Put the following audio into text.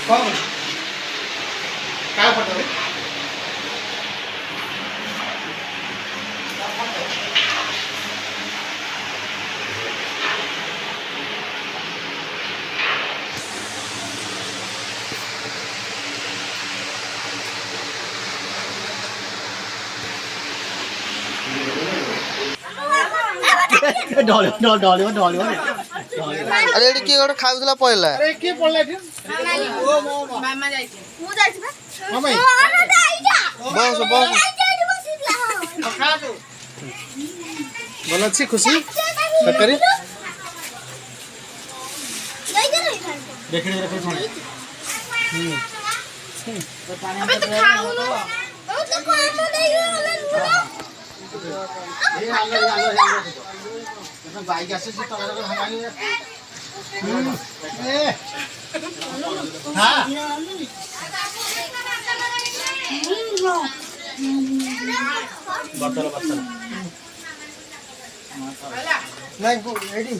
कौन काय पडतं रे डॉली अरे एडी किए गोटे खाउथला पळला अरे के पडला रे ओ मामा जाइछे मु जाइछे बा मामा बस बस खा दो भल अच्छी खुशी सरकारी देखिए देखो सुन अबे तो खाऊ न बहुत लोग को आम नहीं ए आलो बाइक आसे से तळा भांगाई ए हां बतल नहीं रेडी